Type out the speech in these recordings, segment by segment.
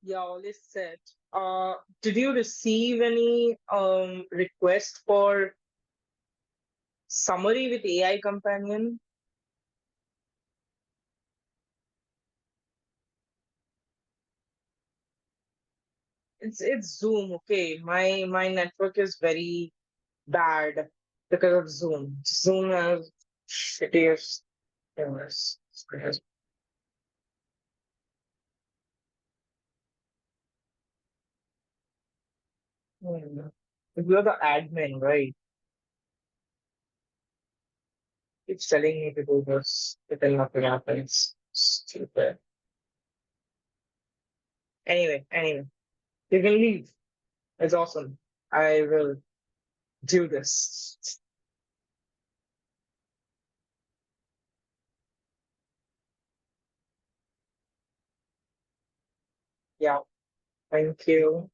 Yeah, all is set. Did you receive any request for summary with AI companion? It's Zoom, okay. My network is very bad because of Zoom. Zoom has shittiest things. You're the admin, right? Keeps telling me to do this, but then nothing happens. Stupid. Anyway, you can leave. It's awesome. I will do this. Yeah, thank you.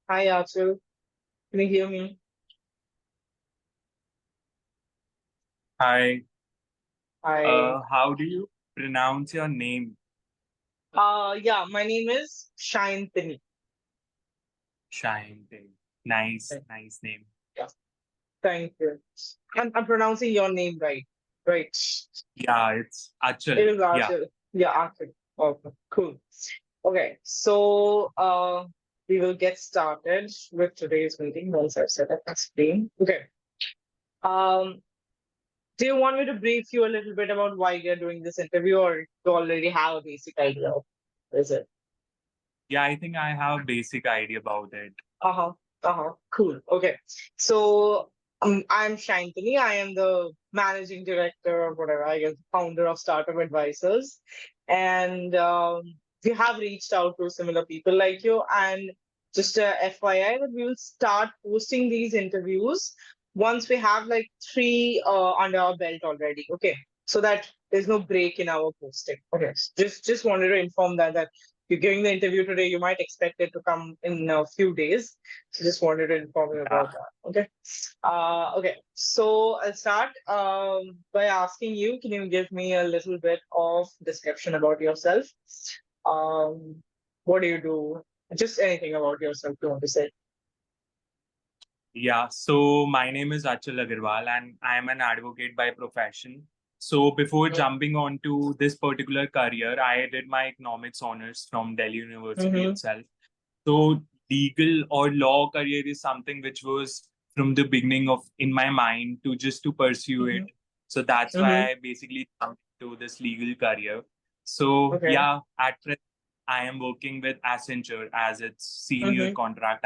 Hi, Archil. Can you hear me? Hi, Hi. how do you pronounce your name? Yeah, my name is Sayantani. Shine. Nice, nice name. Yeah, thank you. I'm pronouncing your name right. Right. Yeah, it's It Achal. is Yeah. Archil. Yeah, Archil. Okay, cool. Okay, so we will get started with today's meeting once I've set up my screen. Okay. Um, do you want me to brief you a little bit about why we are doing this interview, or you already have a basic idea of is it? Yeah, I think I have a basic idea about it. Uh-huh. Uh-huh. Cool. Okay. So I'm Shantini. I am the managing director or whatever, I guess, founder of Startup Advisors. And we have reached out to similar people like you. And just a FYI that we will start posting these interviews once we have like three under our belt already. Okay. So that there's no break in our posting. Okay. Just wanted to inform that you're giving the interview today, you might expect it to come in a few days. So just wanted to inform you Yeah. about that. Okay. Okay. So I'll start by asking you, can you give me a little bit of description about yourself? Um, what do you do? Just anything about yourself you want to say. Yeah, so my name is Achal Agarwal and I am an advocate by profession. So before jumping on to this particular career, I did my economics honors from Delhi University Mm-hmm. itself. So legal or law career is something which was from the beginning of in my mind to just to pursue Mm-hmm. it. So that's Mm-hmm. why I basically jumped to this legal career. So Okay. yeah, at present I am working with Accenture as its senior Mm-hmm. contract.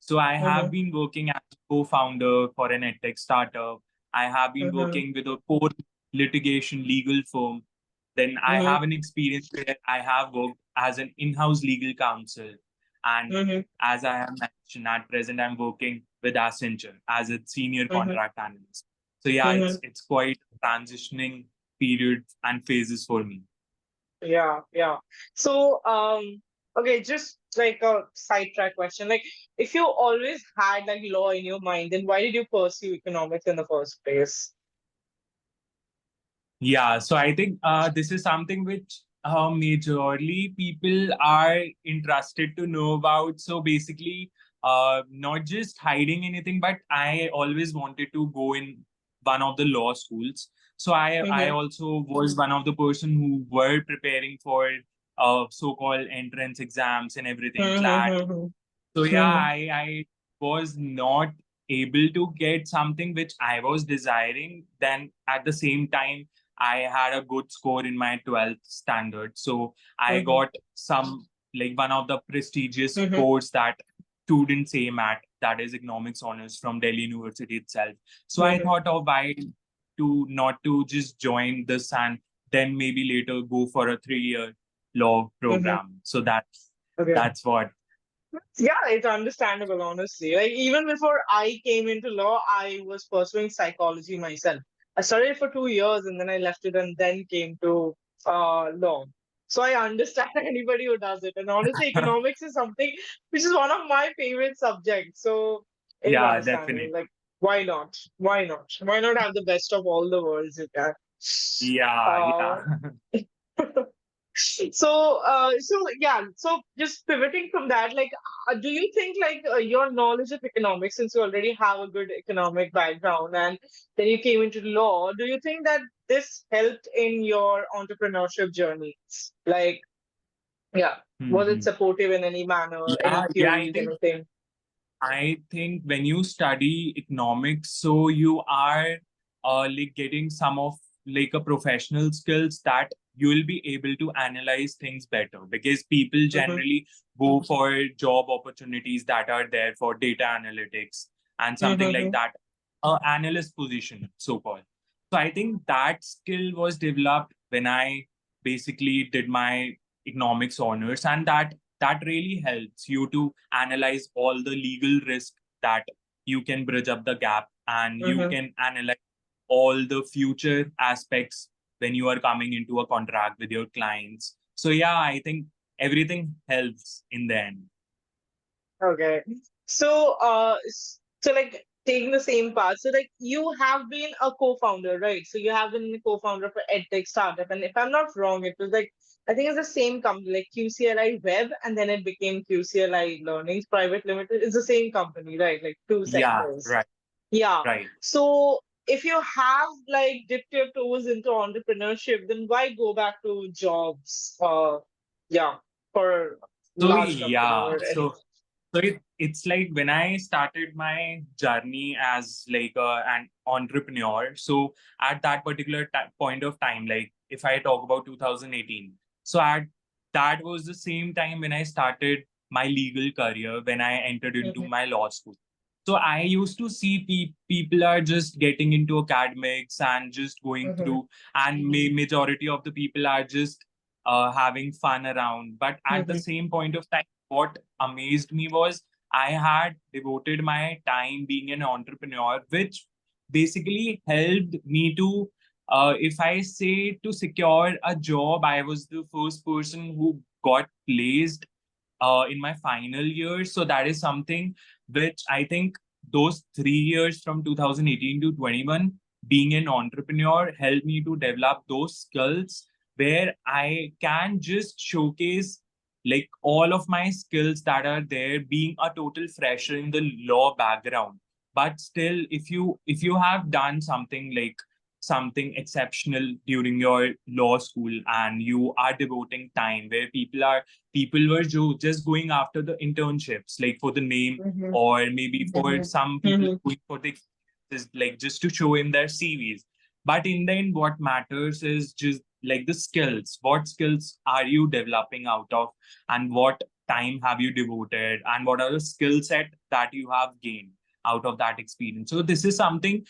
So I have Mm-hmm. been working as a co-founder for an edtech startup. I have been Mm-hmm. working with a core litigation legal firm. Then I Mm-hmm. have an experience where I have worked as an in-house legal counsel. And Mm-hmm. as I have mentioned, at present I'm working with Accenture as a senior Mm-hmm. contract analyst. So yeah, Mm-hmm. it's quite transitioning period and phases for me. Yeah, yeah. So, okay, just like a sidetrack question. Like, if you always had like law in your mind, then why did you pursue economics in the first place? Yeah, so I think this is something which majorly people are interested to know about. So basically, not just hiding anything, but I always wanted to go in one of the law schools. So I Mm-hmm. also was one of the person who were preparing for so-called entrance exams and everything, CLAT. Mm-hmm. So yeah, Mm-hmm. I was not able to get something which I was desiring. Then at the same time, I had a good score in my 12th standard. So I Mm-hmm. got some like one of the prestigious Mm-hmm. course that students aim at, that is economics honors from Delhi University itself. So I Mm-hmm. thought of why to not to just join this and then maybe later go for a 3 year law Mm-hmm. program. So Okay. that's what. Yeah, it's understandable, honestly. Like, even before I came into law, I was pursuing psychology myself. I studied for 2 years and then I left it and then came to law. So I understand anybody who does it. And honestly, economics is something which is one of my favorite subjects. So it is Yeah, understandable. definitely. Like, why not? Why not? Why not have the best of all the worlds you can? Yeah, Uh, yeah. so just pivoting from that, like, do you think like your knowledge of economics, since you already have a good economic background and then you came into law, do you think that this helped in your entrepreneurship journey? Like, yeah, was it Mhm. supportive in any manner, any Yeah, yeah. queries, anything? I think when you study economics, so you are like getting some of like a professional skills that you will be able to analyze things better, because people Mm-hmm, generally go for job opportunities that are there for data analytics and something like mm-hmm, that, analyst position, so called. So I think that skill was developed when I basically did my economics honors, and that really helps you to analyze all the legal risk that you can bridge up the gap, and you mm-hmm. can analyze all the future aspects when you are coming into a contract with your clients. So yeah, I think everything helps in the end. Okay. So, so like taking the same path. So, like you have been a co-founder, right? So you have been a co-founder for EdTech startup, and if I'm not wrong, it was like I think it's the same company, like QCLI Web, and then it became QCLI Learnings Private Limited. It's the same company, right? Like two Yeah, sectors. right, Yeah. right. So if you have like dipped your toes into entrepreneurship, then why go back to jobs? Yeah, for So large company yeah, or any. so it's like when I started my journey as like an entrepreneur. So at that particular point of time, like if I talk about 2018, so at that was the same time when I started my legal career, when I entered into Mhm, my law school. So I used to see people are just getting into academics and just going mhm, through, and majority of the people are just having fun around. But at the mhm, same point of time, what amazed me was I had devoted my time being an entrepreneur, which basically helped me to, if I say to secure a job, I was the first person who got placed in my final year. So that is something which I think those 3 years from 2018 to 21, being an entrepreneur helped me to develop those skills where I can just showcase like all of my skills that are there, being a total fresher in the law background. But still, if you have done something like something exceptional during your law school, and you are devoting time where people were just going after the internships like for the name, mhm, or maybe for mhm, some people mhm, going for the like just to show in their CVs. But in the end, what matters is just like the skills. What skills are you developing out of, and what time have you devoted, and what are the skill set that you have gained out of that experience. So this is something,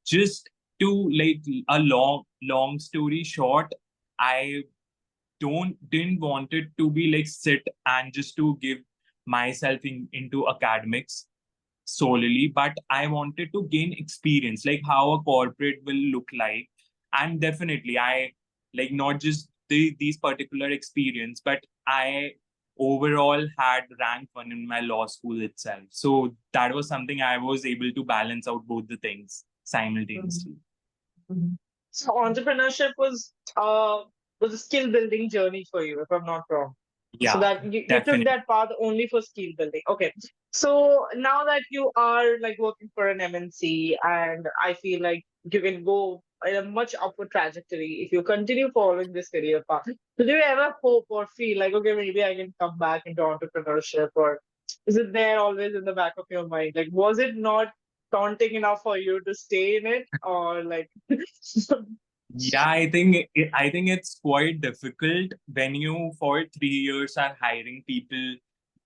just to like a long story short, I didn't want it to be like sit and just to give myself into academics solely, but I wanted to gain experience, like how a corporate will look like. And definitely I like not just these particular experience, but I overall had rank one in my law school itself. So that was something I was able to balance out both the things mhm, simultaneously. mhm. So entrepreneurship was a skill building journey for you, if I'm not wrong. So Yeah, that you took definitely. that path only for skill building. Okay. So now that you are like working for an MNC, and I feel like you can go in a much upward trajectory if you continue following this career path. So do you ever hope or feel like, okay, maybe I can come back into entrepreneurship, or is it there always in the back of your mind? Like, was it not daunting enough for you to stay in it, or like? Yeah, I think it's quite difficult when you for 3 years are hiring people,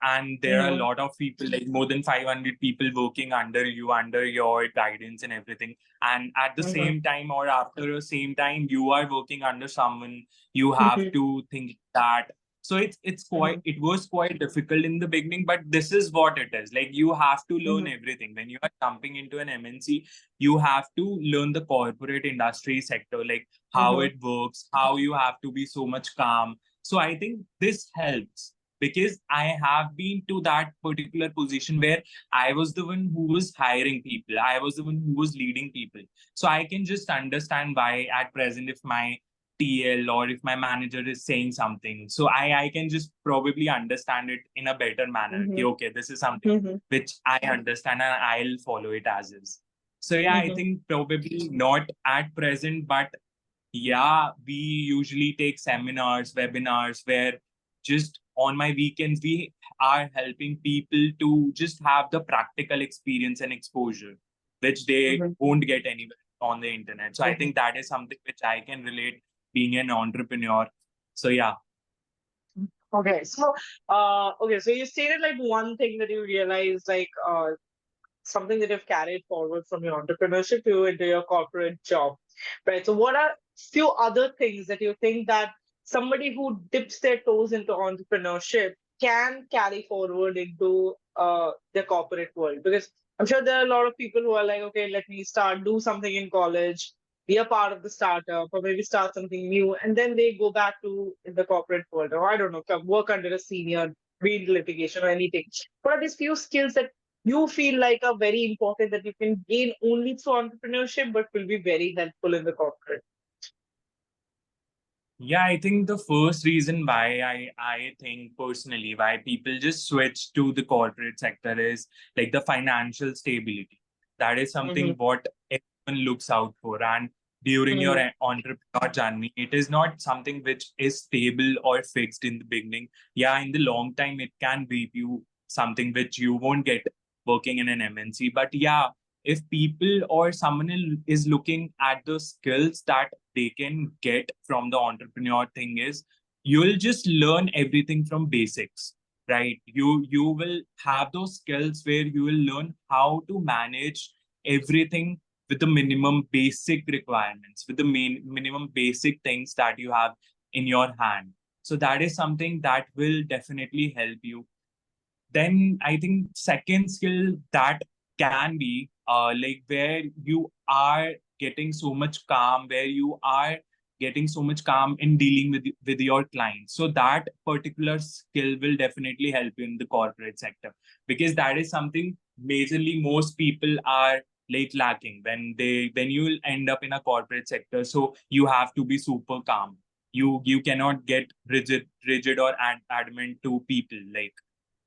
and there are a Mhm, lot of people, like more than 500 people working under you, under your guidance and everything. And at the mhm, same time, or after the same time, you are working under someone, you have mhm, to think that. So mhm, it was quite difficult in the beginning, but this is what it is. Like you have to learn mhm, everything when you are jumping into an MNC. You have to learn the corporate industry sector, like how mhm, it works, how you have to be so much calm, So I think this helps because I have been to that particular position where I was the one who was hiring people. I was the one who was leading people. So I can just understand why at present if my TL or if my manager is saying something, so I can just probably understand it in a better manner. Mm-hmm. Okay, this is something Mm-hmm. which I understand and I'll follow it as is. So yeah, I Mm-hmm. think probably not at present, but yeah, we usually take seminars, webinars where just on my weekends we are helping people to just have the practical experience and exposure, which they Mm-hmm. won't get anywhere on the internet. So I Mm-hmm. think that is something which I can relate being an entrepreneur. So yeah. Okay, so so you stated like one thing that you realized, like something that you've carried forward from your entrepreneurship to into your corporate job, right? So what are few other things that you think that somebody who dips their toes into entrepreneurship can carry forward into the corporate world? Because I'm sure there are a lot of people who are like, okay, let me do something in college, be a part of the startup, or maybe start something new, and then they go back to the corporate world, or I don't know, work under a senior, read litigation or anything. What are these few skills that you feel like are very important that you can gain only through entrepreneurship, but will be very helpful in the corporate? Yeah, I think the first reason why I think personally why people just switch to the corporate sector is like the financial stability. That is Mm-hmm. something what everyone looks out for. And during your Mm-hmm. entrepreneur journey, it is not something which is stable or fixed in the beginning. Yeah, in the long time, it can reap you something which you won't get working in an MNC. But yeah, if people or someone is looking at the skills that they can get from the entrepreneur thing is you'll just learn everything from basics, right? You will have those skills where you will learn how to manage everything with the minimum basic requirements, with the minimum basic things that you have in your hand. So that is something that will definitely help you. Then I think second skill that can be like where you are getting so much calm, where you are getting so much calm in dealing with your clients. So that particular skill will definitely help you in the corporate sector because that is something majorly most people are like lacking when you will end up in a corporate sector. So you have to be super calm. You cannot get rigid or adamant to people like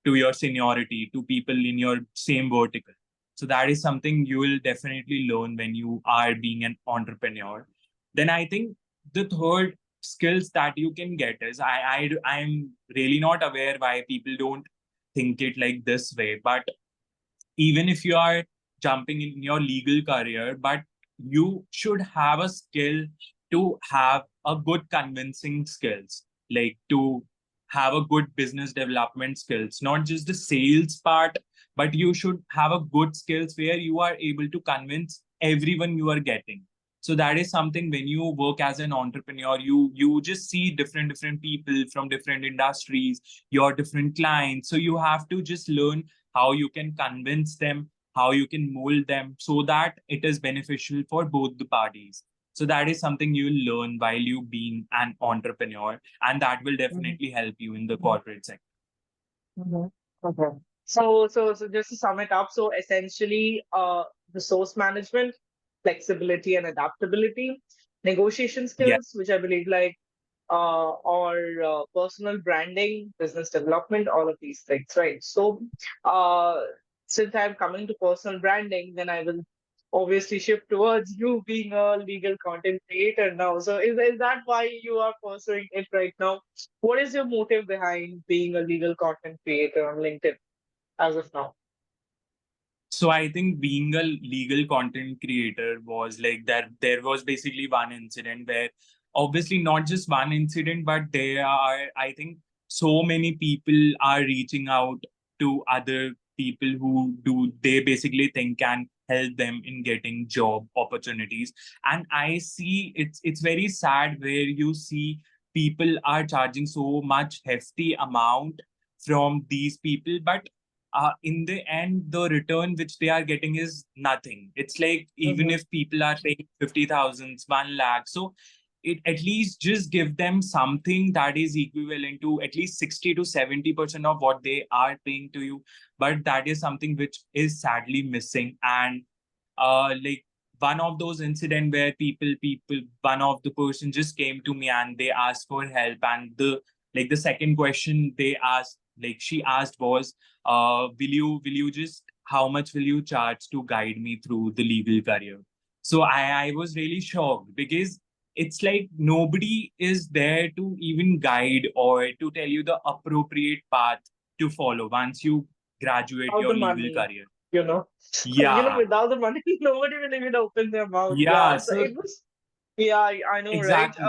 to your seniority, to people in your same vertical. So that is something you will definitely learn when you are being an entrepreneur. Then I think the third skills that you can get is I'm really not aware why people don't think it like this way, but even if you are jumping in your legal career, but you should have a skill to have a good convincing skills, like to have a good business development skills, not just the sales part, but you should have a good skills where you are able to convince everyone you are getting. So that is something when you work as an entrepreneur, you just see different people from different industries, your different clients. So you have to just learn how you can convince them, how you can mold them so that it is beneficial for both the parties. So that is something you will learn while you being an entrepreneur, and that will Mm-hmm. definitely help you in the corporate sector. Mm-hmm. Okay. So just to sum it up, so essentially, resource management, flexibility and adaptability, negotiation Yeah. skills, which I believe like or personal branding, business development, all of these things, right? So, uh, since I'm coming to personal branding, then I will obviously shift towards you being a legal content creator now. So, is that why you are pursuing it right now? What is your motive behind being a legal content creator on LinkedIn as of now? So I think being a legal content creator was like that. There was basically one incident where, obviously, not just one incident, but there are, I think, so many people are reaching out to other people who do, they basically think can help them in getting job opportunities. And I see it's very sad where you see people are charging so much hefty amount from these people, but in the end, the return which they are getting is nothing. It's like even Mm-hmm. if people are paying 50,000, 1 lakh, so at least just give them something that is equivalent to at least 60 to 70% of what they are paying to you. But that is something which is sadly missing. And like one of those incident where one of the person just came to me and they asked for help, and the second question she asked was, will you just, how much will you charge to guide me through the legal career? So I was really shocked, because it's like nobody is there to even guide or to tell you the appropriate path to follow once you graduate Without your the legal money, career. you know, Yeah, without the money, nobody will even open their mouth. Yeah, yeah. so So it was. Yeah, I know, right? exactly.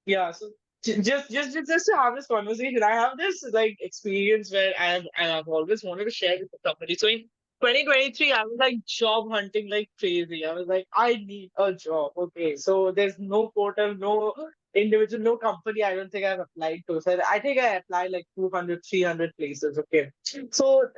Yeah, so just to have this conversation, I have this like experience where I've always wanted to share with somebody. So in 2023, I was like job hunting like crazy. I was like, I need a job. Okay, so there's no portal, no individual, no company. I don't think I've applied to. So I think I applied like 200, 300 places. Okay, so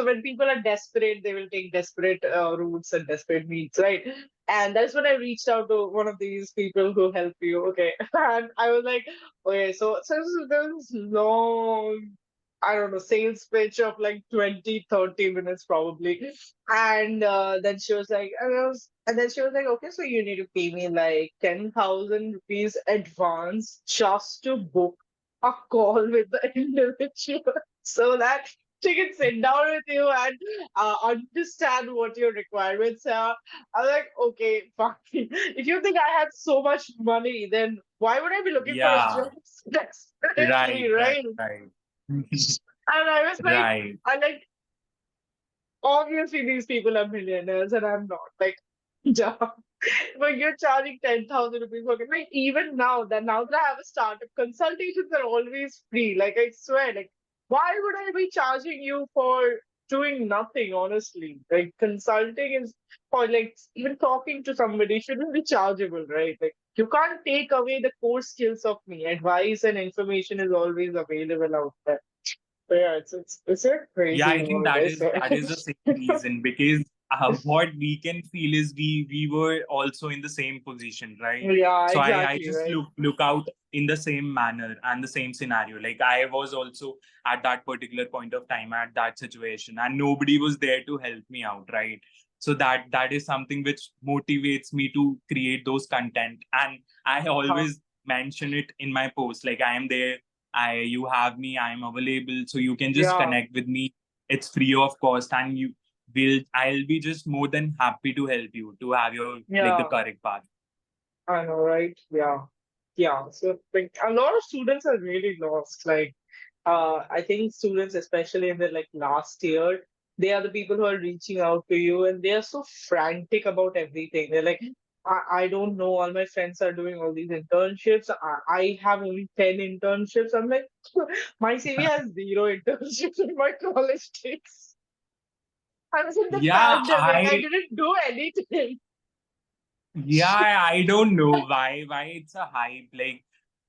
when people are desperate, they will take desperate routes and desperate means, right? And that's when I reached out to one of these people who help you. Okay. And I was like, okay, so there was this long, I don't know, sales pitch of like 20, 30 minutes probably. And then she was like, and then she was like, okay, so you need to pay me like 10,000 rupees advance just to book a call with the individual so that she can sit down with you and understand what your requirements are. I was like, okay, fine. If you think I had so much money, then why would I be looking for a Yeah. job desperately, Right. Right. right? Right. And I was like, Right. I like obviously these people are millionaires and I'm not. Like, yeah. But you're charging 10,000 rupees for it. Like even now that I have a startup, consultations are always free. Like I swear, like why would I be charging you for doing nothing, honestly? Like consulting is or like even talking to somebody shouldn't be chargeable, right? Like you can't take away the core skills of me. Advice and information is always available out there. So yeah, it's a Yeah, crazy I think world, I swear. that is the same reason, because what we can feel is we were also in the same position, right? Yeah, So I exactly, just right. look out in the same manner and the same scenario. Like I was also at that particular point of time at that situation, and nobody was there to help me out, right? So that is something which motivates me to create those content, and I Huh. always mention it in my post. Like I am there, you have me, I am available, so you can just Yeah, connect with me. It's free of cost, and I'll be just more than happy to help you to have your like the yeah. correct path. I know, right? Yeah. Yeah. So like a lot of students are really lost. Like I think students, especially in the like last year, they are the people who are reaching out to you and they are so frantic about everything. They're like, I don't know, all my friends are doing all these internships. I have only 10 internships. I'm like, my CV has zero internships in my college days. I was in the Yeah, pandemic. I didn't do anything. I don't know why it's a hype. Like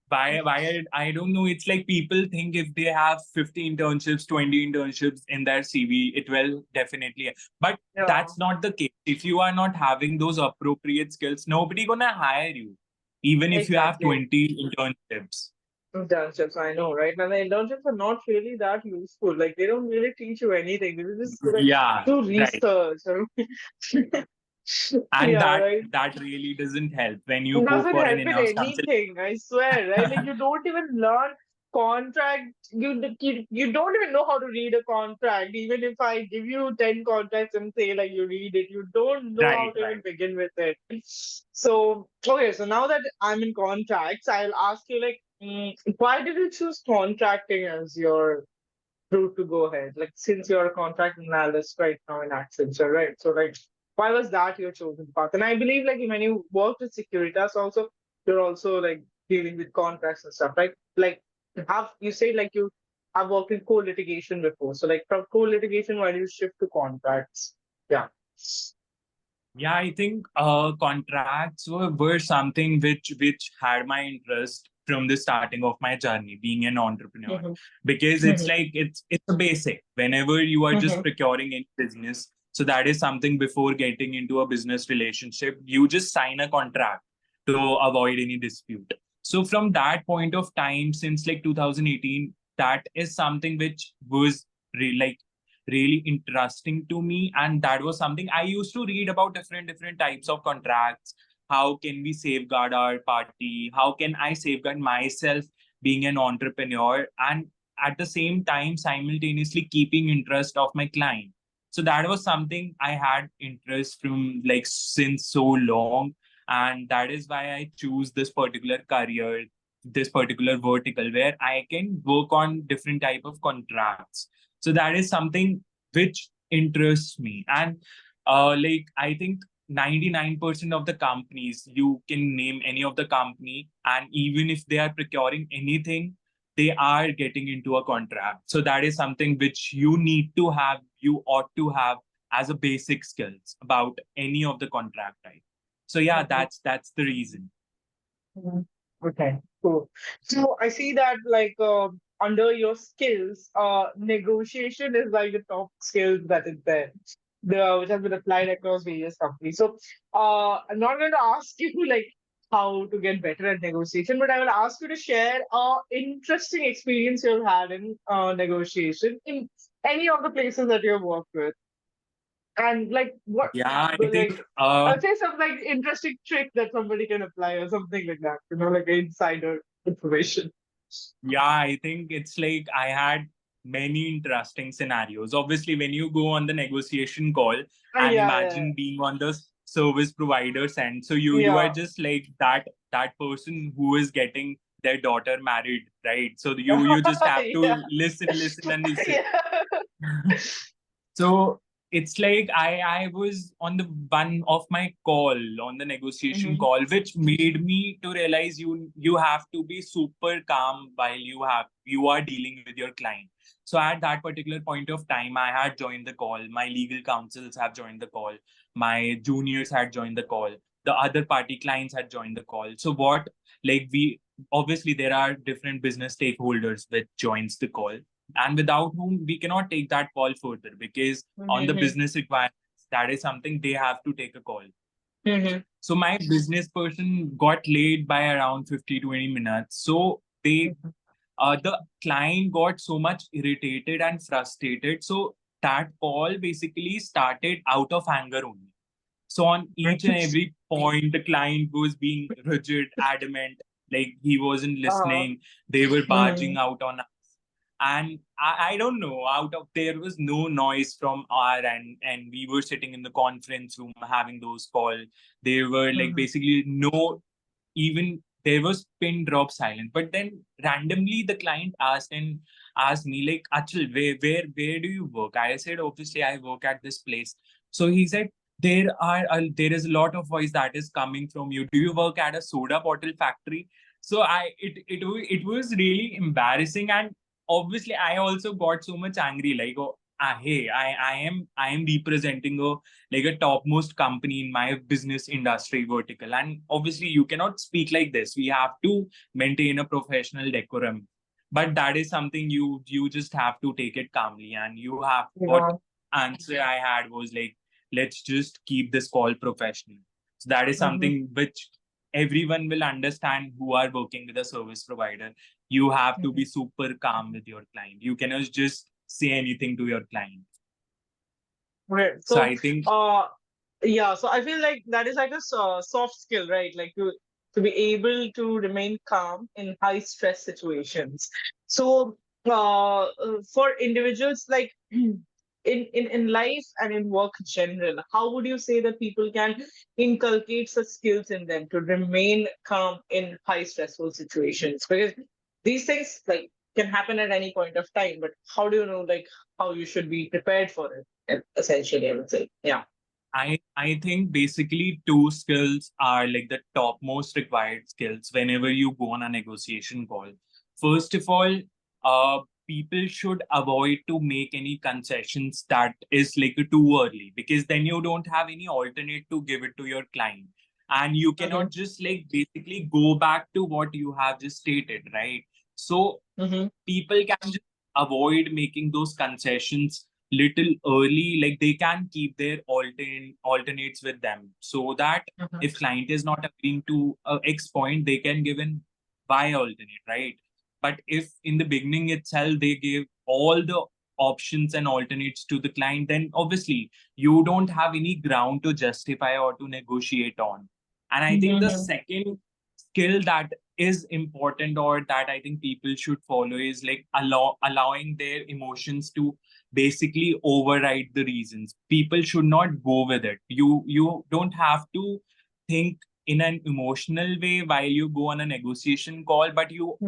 why I don't know. It's like people think if they have 50 internships, 20 internships in their CV, it will definitely. But Yeah, that's not the case. If you are not having those appropriate skills, nobody gonna hire you, even if you have exactly. 20 internships. Internships, I know, right? And the internships are not really that useful. Like they don't really teach you anything. They just like Yeah, do right. research. And Yeah, right. that really doesn't help when you It go doesn't for an help in in-house counsel. anything, I swear, right? Like you don't even learn contract. You don't even know how to read a contract. Even if I give you 10 contracts and say like you read it, you don't know how Right, to even right. begin with it. So okay, so now that I'm in contracts, I'll ask you like, why did you choose contracting as your route to go ahead? Like since you're a contract analyst right now in Accenture, right? So like why was that your chosen path? And I believe like when you work with Securitas also, you're also like dealing with contracts and stuff, right? Like have you say like you have worked in co-litigation before. So like from co-litigation, why do you shift to contracts? Yeah. Yeah, I think contracts were something which had my interest from the starting of my journey being an entrepreneur, Mm-hmm. because it's like it's a basic whenever you are just Mm-hmm. procuring in business. So that is something before getting into a business relationship, you just sign a contract to avoid any dispute. So from that point of time, since like 2018, that is something which was really interesting to me, and that was something I used to read about different types of contracts. How can we safeguard our party? How can I safeguard myself being an entrepreneur, and at the same time simultaneously keeping interest of my client? So that was something I had interest from like since so long, and that is why I choose this particular career, this particular vertical where I can work on different type of contracts. So that is something which interests me. And like I think 99% of the companies, you can name any of the company, and even if they are procuring anything, they are getting into a contract. So that is something which you need to have, you ought to have as a basic skills about any of the contract type. So yeah, that's the reason. Mhm. Okay, cool. So I see that like under your skills, negotiation is like the top skill that is there, which has been applied across various companies. So I'm not going to ask you like how to get better at negotiation, but I will ask you to share interesting experience you've had in negotiation in any of the places that you've worked with. And like what, Yeah, I like think I'll say some like interesting trick that somebody can apply or something like that, like insider information. yeah, I think it's like I had many interesting scenarios. Obviously, when you go on the negotiation call and Yeah, yeah, imagine being on the service provider's end, so you are yeah. just like that person who is getting their daughter married, right? So you just have Yeah. to listen and listen. Yeah. So it's like I was on the one of my call on the negotiation Hmm. call, which made me to realize you have to be super calm while you are dealing with your client. So at that particular point of time, I had joined the call. My legal counsels have joined the call. My juniors had joined the call. The other party clients had joined the call. So what like we obviously there are different business stakeholders which joins the call, and without whom we cannot take that call further, because on the Hmm. business requirements, that is something they have to take a call. Hmm. So my business person got late by around 50 to 20 minutes. So the client got so much irritated and frustrated. So that call basically started out of anger only. So on each and every point, the client was being rigid, adamant, like he wasn't Uh-huh. listening. They were Hmm. barging out on us. And I don't know, out of there was no noise from our end, and we were sitting in the conference room having those calls. There were like Hmm. basically no, even there was pin drop silence. But then randomly the client asked me like, Achal, where do you work? I said, obviously I work at this place. So he said, there is a lot of voice that is coming from you. Do you work at a soda bottle factory? So it was really embarrassing, and obviously I also got so much angry, like, oh, hey, I am representing a like a topmost company in my business industry vertical, and obviously you cannot speak like this. We have to maintain a professional decorum, but that is something you just have to take it calmly. And you have what Yeah. answer I had was like, let's just keep this call professional. So that is Hmm. something which everyone will understand who are working with a service provider. You have to be super calm with your client. You cannot just say anything to your client. Okay. So So, I think yeah. So I feel like that is like a soft skill, right? Like to be able to remain calm in high stress situations. So, for individuals like in life and in work general, how would you say that people can inculcate such skills in them to remain calm in high stressful situations? Because these things like can happen at any point of time, but how do you know like how you should be prepared for it? Essentially, I would say, yeah. I think basically two skills are like the topmost required skills whenever you go on a negotiation call. First of all, people should avoid to make any concessions that is like too early, because then you don't have any alternate to give it to your client, and you Mm-hmm. cannot just like basically go back to what you have just stated, right? So Mm-hmm. people can just avoid making those concessions little early, like they can keep their alternates with them, so that if client is not agreeing to X point, they can give an Y alternate, right? But if in the beginning itself they give all the options and alternates to the client, then obviously you don't have any ground to justify or to negotiate on. And I think the second skill that is important, or that I think people should follow, is like allowing their emotions to basically override the reasons. People should not go with it. You don't have to think in an emotional way while you go on a negotiation call, but you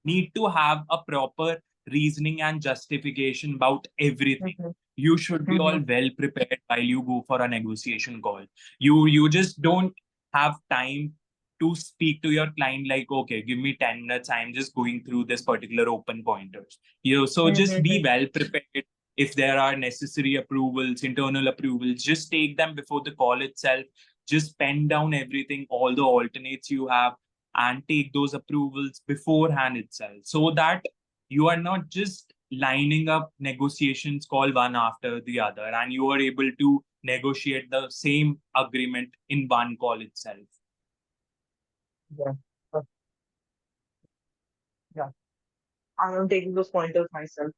need to have a proper reasoning and justification about everything. You should be all well prepared while you go for a negotiation call. You just don't have time to speak to your client like, okay, give me 10 minutes, I'm just going through this particular open pointers. So just be well prepared. If there are necessary approvals, internal approvals, just take them before the call itself. Just pen down everything, all the alternates you have, and take those approvals beforehand itself, so that you are not just lining up negotiations call one after the other, and you are able to negotiate the same agreement in one call itself. Yeah. Yeah. I'm taking those pointers myself.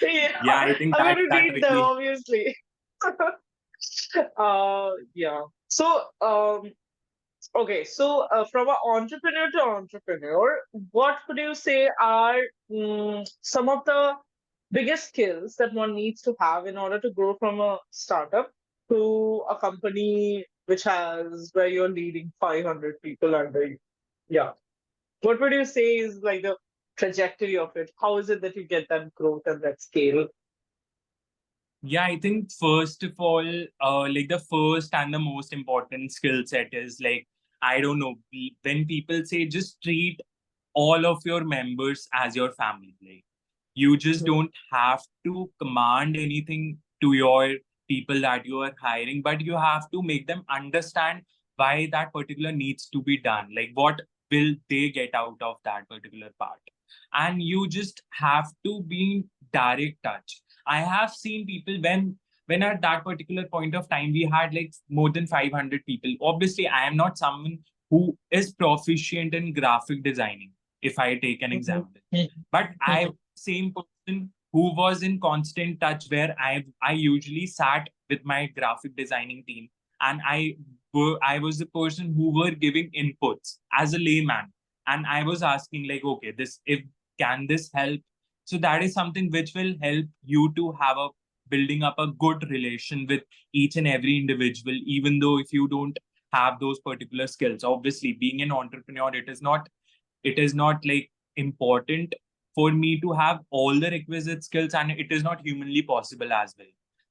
Yeah, I think I'm that gonna that read them, really. obviously. Yeah. So, okay. So, from an entrepreneur to entrepreneur, what would you say are some of the biggest skills that one needs to have in order to grow from a startup to a company where you're leading 500 people under you? Yeah. What would you say is like the trajectory of it? How is it that you get that growth and that scale? Yeah, I think first of all, like the first and the most important skill set is like, I don't know, when people say just treat all of your members as your family. Like, you just don't have to command anything to your people that you are hiring, but you have to make them understand why that particular needs to be done. Like, what will they get out of that particular part? And you just have to be in direct touch. I have seen people when at that particular point of time we had like more than 500 people. Obviously, I am not someone who is proficient in graphic designing, if I take an example. But I same person who was in constant touch, where I usually sat with my graphic designing team, and I was the person who were giving inputs as a layman, and I was asking like, okay, this if can this help? So that is something which will help you to have a building up a good relation with each and every individual, even though if you don't have those particular skills. Obviously, being an entrepreneur, it is not like important for me to have all the requisite skills, and it is not humanly possible as well.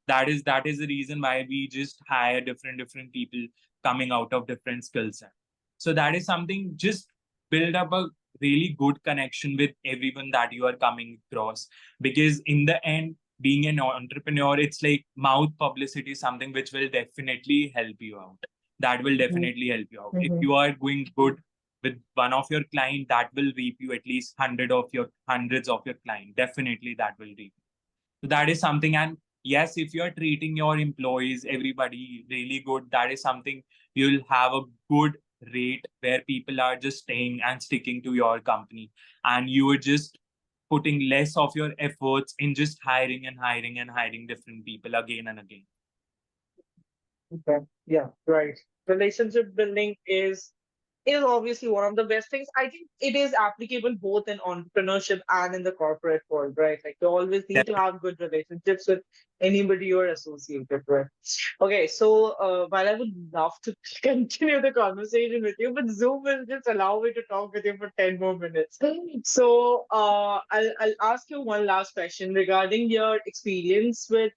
That is the reason why we just hire different people coming out of different skill set. So that is something, just build up a really good connection with everyone that you are coming across, because in the end, being an entrepreneur, it's like mouth publicity is something which will definitely help you out. That will definitely help you out. If you are going good with one of your client, that will reap you at least hundreds of your client. Definitely that will reap you. So that is something. And yes, if you're treating your employees, everybody really good, that is something, you'll have a good rate where people are just staying and sticking to your company. And you are just putting less of your efforts in just hiring and hiring and hiring different people again and again. Okay. Yeah, right. Relationship building is obviously one of the best things. I think it is applicable both in entrepreneurship and in the corporate world, right? Like you always need to have good relationships with anybody you're associated with. Okay, so while I would love to continue the conversation with you, but Zoom will just allow me to talk with you for 10 more minutes. So I'll ask you one last question regarding your experience with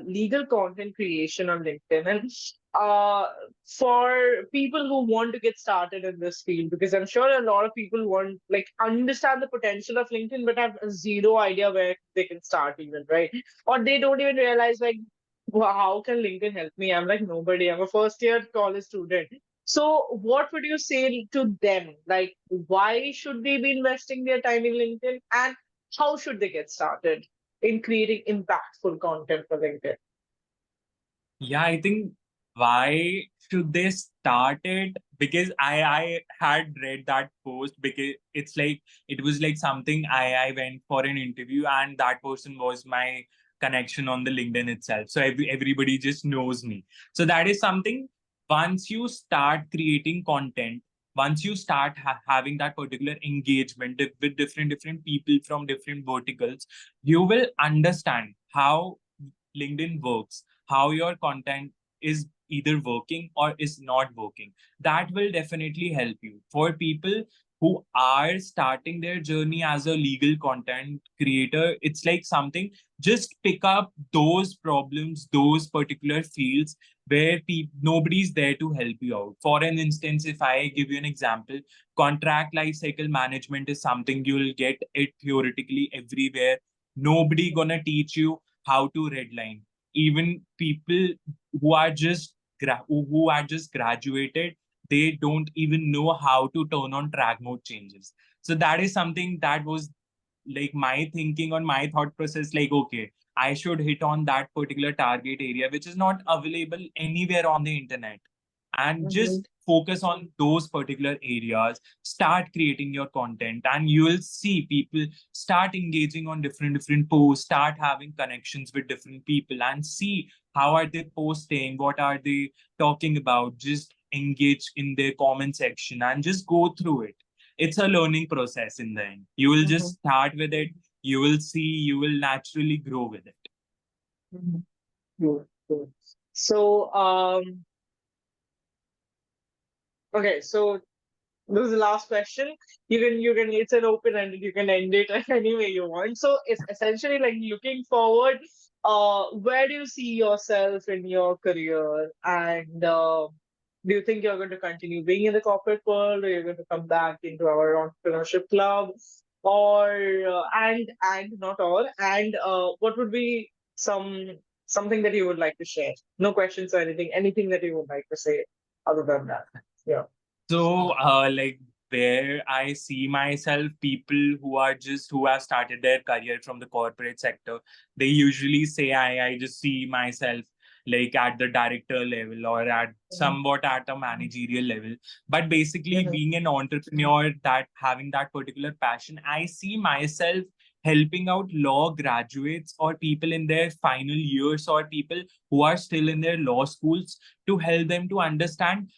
legal content creation on LinkedIn. And uh, for people who want to get started in this field, because I'm sure a lot of people want like understand the potential of LinkedIn but have zero idea where they can start even, right? Or they don't even realize like, wow, how can LinkedIn help me? I'm like nobody. I'm a first year college student. So what would you say to them? Like, why should they be investing their time in LinkedIn and how should they get started? in creating impactful content for LinkedIn? Yeah, I think why should they start it? Because I had read that post because it's like it was like something I went for an interview and that person was my connection on the LinkedIn itself. So everybody just knows me. So that is something once you start creating content, once you start having that particular engagement with different people from different verticals, you will understand how LinkedIn works, how your content is either working or is not working. That will definitely help you. For people who are starting their journey as a legal content creator, it's like something, just pick up those problems, those particular fields where nobody's there to help you out. For an instance, if I give you an example, contract lifecycle management is something you'll get it theoretically everywhere. Nobody gonna teach you how to redline. Even people who are just who are just graduated, they don't even know how to turn on track mode changes. So that is something that was like my thinking on my thought process, like, okay, I should hit on that particular target area which is not available anywhere on the internet, and Mm-hmm. just focus on those particular areas, start creating your content, and you will see people start engaging on different posts, start having connections with different people, and see how are they posting, what are they talking about. Just engage in their comment section and just go through it. It's a learning process. In the end, you will Mm-hmm. just start with it, you will see, you will naturally grow with it. Mm-hmm. Good, good. So, okay, so this is the last question. You can it's an open ended, you can end it any way you want. So it's essentially like looking forward, where do you see yourself in your career? And do you think you're going to continue being in the corporate world, or you're going to come back into our entrepreneurship club? Or and not all, and what would be something that you would like to share? No questions or anything that you would like to say other than that. Yeah. So, like where I see myself, people who have started their career from the corporate sector, they usually say I just see myself like at the director level or at somewhat at a managerial level. But basically, Mhm. being an entrepreneur, that having that particular passion, I see myself helping out law graduates or people in their final years or people who are still in their law schools, to help them to understand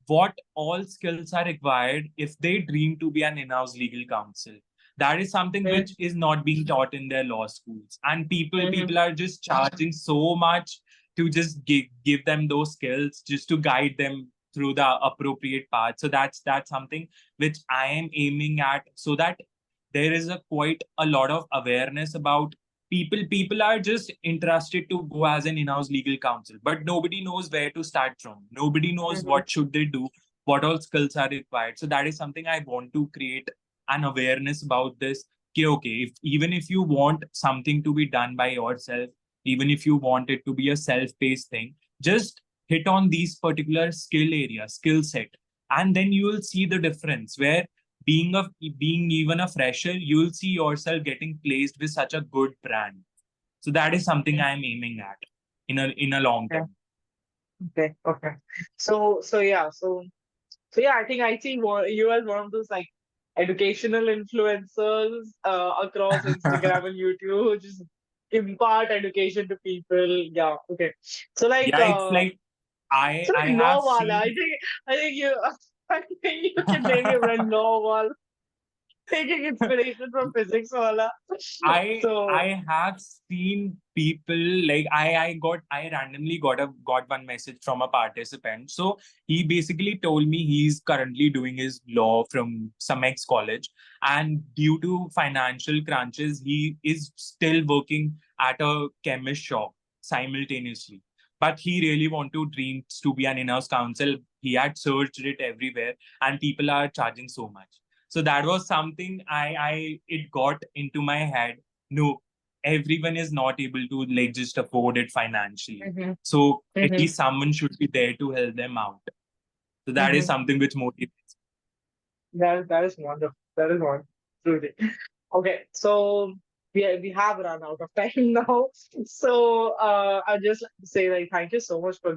what all skills are required if they dream to be an in-house legal counsel. That is something which is not being taught in their law schools, and people Mhm. are just charging so much to just give them those skills, just to guide them through the appropriate path. So that's something which I am aiming at, so that there is a quite a lot of awareness about people are just interested to go as an in-house legal counsel, but nobody knows where to start from, nobody knows Mhm. what should they do, what all skills are required. So that is something I want to create an awareness about this. Okay, if even if you want something to be done by yourself, even if you want it to be a self-paced thing, just hit on these particular skill set, and then you will see the difference where being even a fresher, you'll see yourself getting placed with such a good brand. So that is something I'm aiming at in a long Okay. term. Okay. Okay. So yeah. So yeah. I see you as one of those like educational influencers across Instagram and YouTube who just impart education to people. Yeah. Okay. So like Yeah, it's like so I like have law wala. seen I think you I think you can name your brand law wala, taking inspiration from physics wala. So. I have seen people like I randomly got one message from a participant. So he basically told me he's currently doing his law from some ex college, and due to financial crunches, he is still working at a chemist shop simultaneously. But he really dreams to be an in-house counsel. He had searched it everywhere, and people are charging so much. So that was something I it got into my head. No, everyone is not able to like just afford it financially. Mhm. So at Mhm. least someone should be there to help them out. So that is Mhm. something which motivates. That is wonderful. That is wonderful. Truly. Okay. So. we have run out of time now. So I'd just like to say like thank you so much for